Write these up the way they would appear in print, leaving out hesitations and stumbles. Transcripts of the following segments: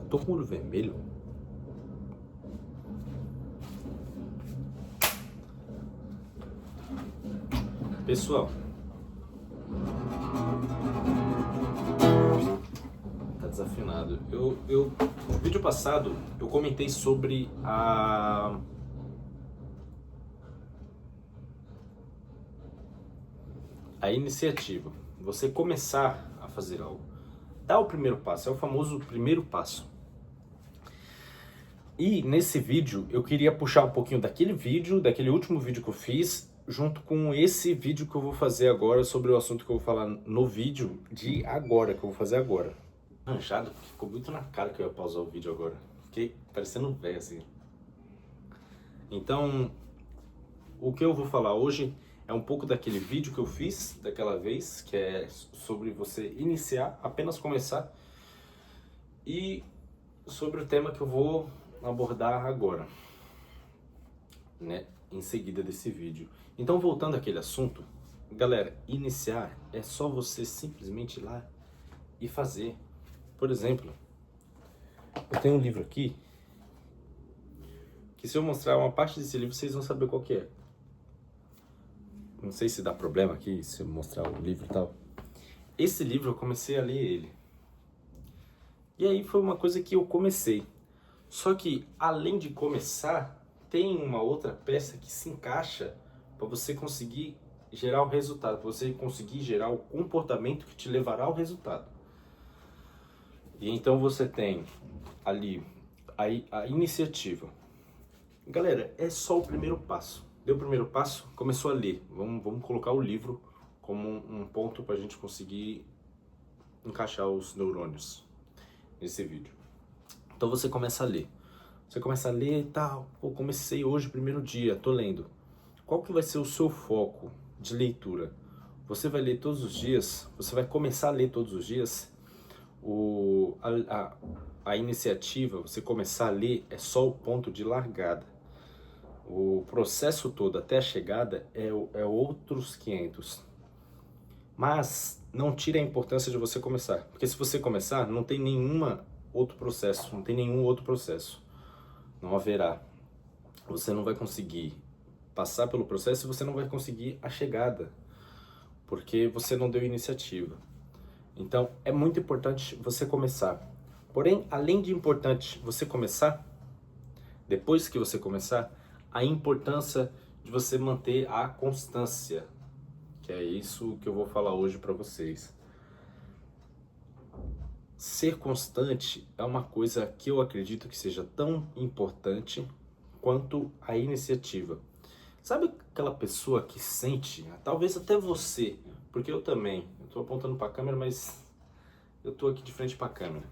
Tô com o olho vermelho. Pessoal, tá desafinado. No vídeo passado eu comentei sobre a iniciativa. Você começar a fazer algo. Dá o primeiro passo, é o famoso primeiro passo. E nesse vídeo eu queria puxar um pouquinho daquele último vídeo que eu fiz, junto com esse vídeo que eu vou fazer agora sobre o assunto que eu vou falar no vídeo de agora, que eu vou fazer agora. Arranjado, porque ficou muito na cara que eu ia pausar o vídeo agora. Fiquei parecendo velho assim. Então, o que eu vou falar hoje é um pouco daquele vídeo que eu fiz daquela vez, que é sobre você iniciar, apenas começar, e sobre o tema que eu vou abordar agora, né, em seguida desse vídeo. Então, voltando àquele assunto, galera, iniciar é só você simplesmente ir lá e fazer. Por exemplo, eu tenho um livro aqui, que se eu mostrar uma parte desse livro, vocês vão saber qual que é. Não sei se dá problema aqui, se eu mostrar o livro e tal. Esse livro eu comecei a ler ele. E aí foi uma coisa que eu comecei. Só que, além de começar, tem uma outra peça que se encaixa para você conseguir gerar o resultado, para você conseguir gerar o comportamento que te levará ao resultado. E então você tem ali a iniciativa. Galera, é só o primeiro passo. Deu o primeiro passo, começou a ler. Vamos colocar o livro como um ponto para a gente conseguir encaixar os neurônios nesse vídeo. Então você começa a ler. Você começa a ler e tal. Pô, comecei hoje, primeiro dia, tô lendo. Qual que vai ser o seu foco de leitura? Você vai ler todos os dias? Você vai começar a ler todos os dias? A iniciativa, você começar a ler, é só o ponto de largada. O processo todo até a chegada é outros 500. Mas não tire a importância de você começar. Porque se você começar, não tem nenhum outro processo. Não haverá. Você não vai conseguir passar pelo processo e você não vai conseguir a chegada. Porque você não deu iniciativa. Então, é muito importante você começar. Porém, além de importante você começar, depois que você começar, a importância de você manter a constância, que é isso que eu vou falar hoje para vocês. Ser constante é uma coisa que eu acredito que seja tão importante quanto a iniciativa. Sabe aquela pessoa que sente, talvez até você, porque eu também, eu tô apontando para a câmera, mas eu tô aqui de frente para a câmera.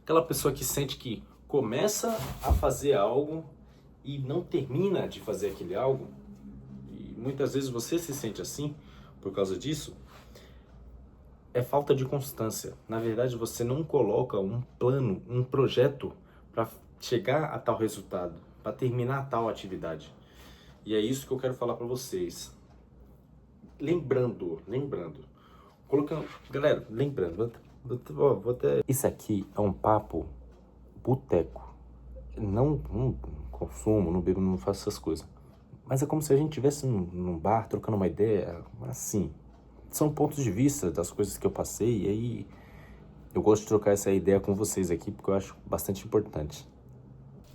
Aquela pessoa que sente que começa a fazer algo e não termina de fazer aquele algo, e muitas vezes você se sente assim por causa disso, é falta de constância. Na verdade, você não coloca um plano, um projeto para chegar a tal resultado, para terminar tal atividade. E é isso que eu quero falar para vocês. Lembrando, colocando, galera, lembrando, vou até... Isso aqui é um papo boteco. Não consumo, não bebo, não faço essas coisas. Mas é como se a gente estivesse num bar, trocando uma ideia, assim. São pontos de vista das coisas que eu passei, e aí eu gosto de trocar essa ideia com vocês aqui, porque eu acho bastante importante.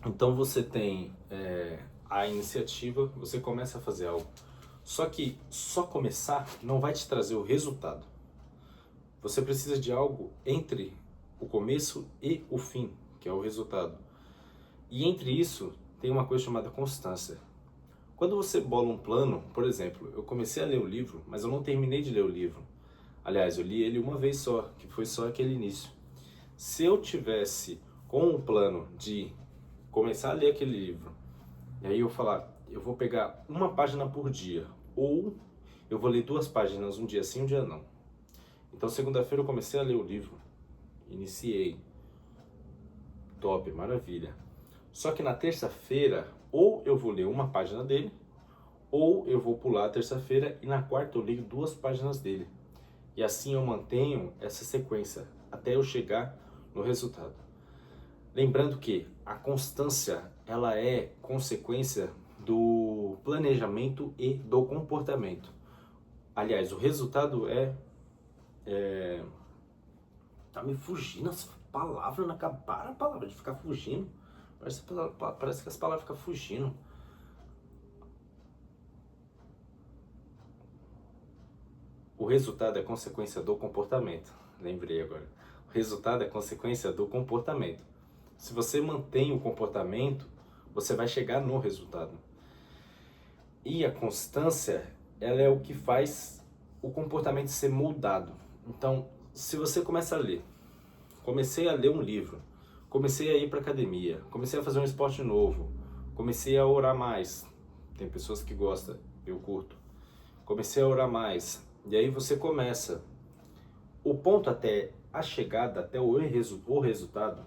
Então você tem a iniciativa, você começa a fazer algo. Só que só começar não vai te trazer o resultado. Você precisa de algo entre o começo e o fim, que é o resultado. E entre isso, tem uma coisa chamada constância. Quando você bola um plano, por exemplo, eu comecei a ler o livro, mas eu não terminei de ler o livro. Aliás, eu li ele uma vez só, que foi só aquele início. Se eu tivesse com um plano de começar a ler aquele livro, e aí eu falar, eu vou pegar uma página por dia, ou eu vou ler 2 páginas um dia sim, um dia não. Então, segunda-feira eu comecei a ler o livro, iniciei. Top, maravilha. Só que na terça-feira, ou eu vou ler uma página dele, ou eu vou pular a terça-feira e na quarta eu leio 2 páginas dele. E assim eu mantenho essa sequência até eu chegar no resultado. Lembrando que a constância, ela é consequência do planejamento e do comportamento. Aliás, o resultado tá me fugindo as palavras na cabeça. Para a palavra de ficar fugindo. Parece que as palavras ficam fugindo. O resultado é consequência do comportamento. Lembrei agora. O resultado é consequência do comportamento. Se você mantém o comportamento, você vai chegar no resultado. E a constância, ela é o que faz o comportamento ser moldado. Então, se você começa a ler, comecei a ler um livro, comecei a ir para academia, comecei a fazer um esporte novo, comecei a orar mais. Tem pessoas que gostam, eu curto. Comecei a orar mais. E aí você começa. O ponto até a chegada, até o resultado,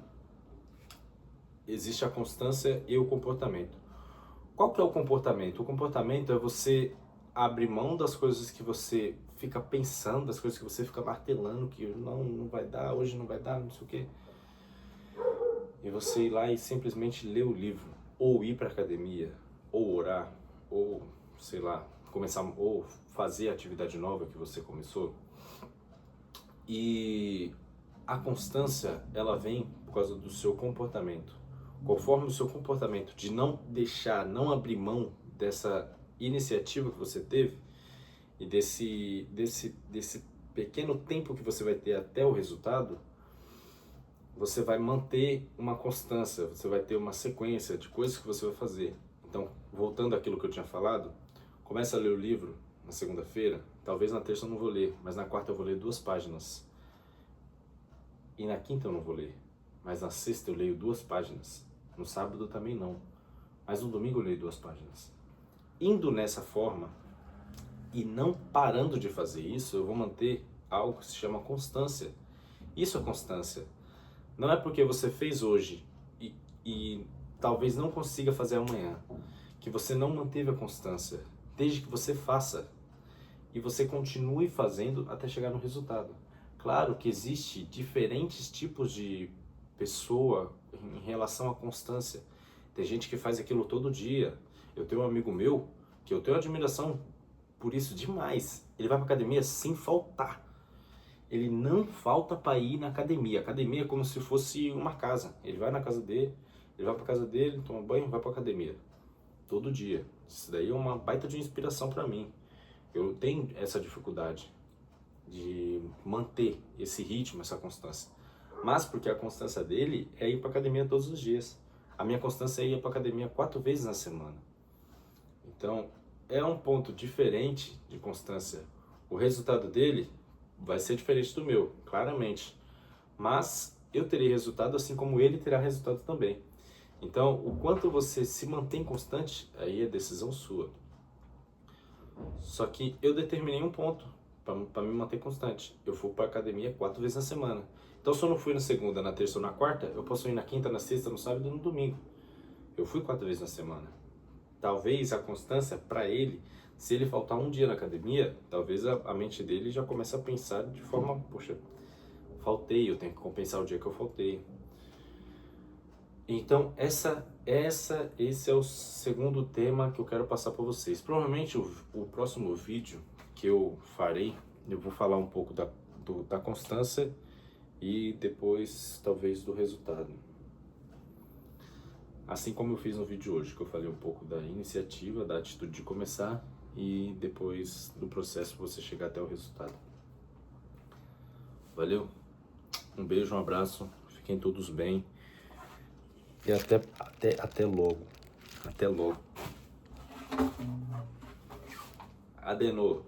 existe a constância e o comportamento. Qual que é o comportamento? O comportamento é você abrir mão das coisas que você fica pensando, das coisas que você fica martelando, que não vai dar, hoje não vai dar, não sei o quê. E você ir lá e simplesmente ler o livro, ou ir para academia, ou orar, ou sei lá, começar, ou fazer a atividade nova que você começou. E a constância, ela vem por causa do seu comportamento. Conforme o seu comportamento de não deixar, não abrir mão dessa iniciativa que você teve e desse pequeno tempo que você vai ter até o resultado, você vai manter uma constância, você vai ter uma sequência de coisas que você vai fazer. Então, voltando àquilo que eu tinha falado, começa a ler o livro na segunda-feira, talvez na terça eu não vou ler, mas na quarta eu vou ler 2 páginas. E na quinta eu não vou ler, mas na sexta eu leio 2 páginas. No sábado também não, mas no domingo eu leio 2 páginas. Indo nessa forma e não parando de fazer isso, eu vou manter algo que se chama constância. Isso é constância. Não é porque você fez hoje e talvez não consiga fazer amanhã, que você não manteve a constância, desde que você faça e você continue fazendo até chegar no resultado. Claro que existe diferentes tipos de pessoa em relação à constância. Tem gente que faz aquilo todo dia. Eu tenho um amigo meu que eu tenho admiração por isso demais. Ele vai para academia sem faltar. Ele não falta para ir na academia. A academia é como se fosse uma casa. Ele vai na casa dele, ele vai para casa dele, toma banho, vai para academia. Todo dia. Isso daí é uma baita de inspiração para mim. Eu tenho essa dificuldade de manter esse ritmo, essa constância. Mas porque a constância dele é ir para academia todos os dias. A minha constância é ir para academia 4 vezes na semana. Então, é um ponto diferente de constância. O resultado dele vai ser diferente do meu, claramente. Mas eu terei resultado assim como ele terá resultado também. Então, o quanto você se mantém constante, aí é decisão sua. Só que eu determinei um ponto para me manter constante. Eu vou para academia 4 vezes na semana. Então, se eu não fui na segunda, na terça ou na quarta, eu posso ir na quinta, na sexta, no sábado e no domingo. Eu fui 4 vezes na semana. Talvez a constância, para ele, se ele faltar um dia na academia, talvez a mente dele já comece a pensar de forma, poxa, faltei, eu tenho que compensar o dia que eu faltei. Então, esse é o segundo tema que eu quero passar para vocês. Provavelmente o próximo vídeo que eu farei, eu vou falar um pouco da constância e depois talvez do resultado. Assim como eu fiz no vídeo hoje, que eu falei um pouco da iniciativa, da atitude de começar e depois do processo você chegar até o resultado. Valeu? Um beijo, um abraço, fiquem todos bem e até logo. Até logo. Adenor.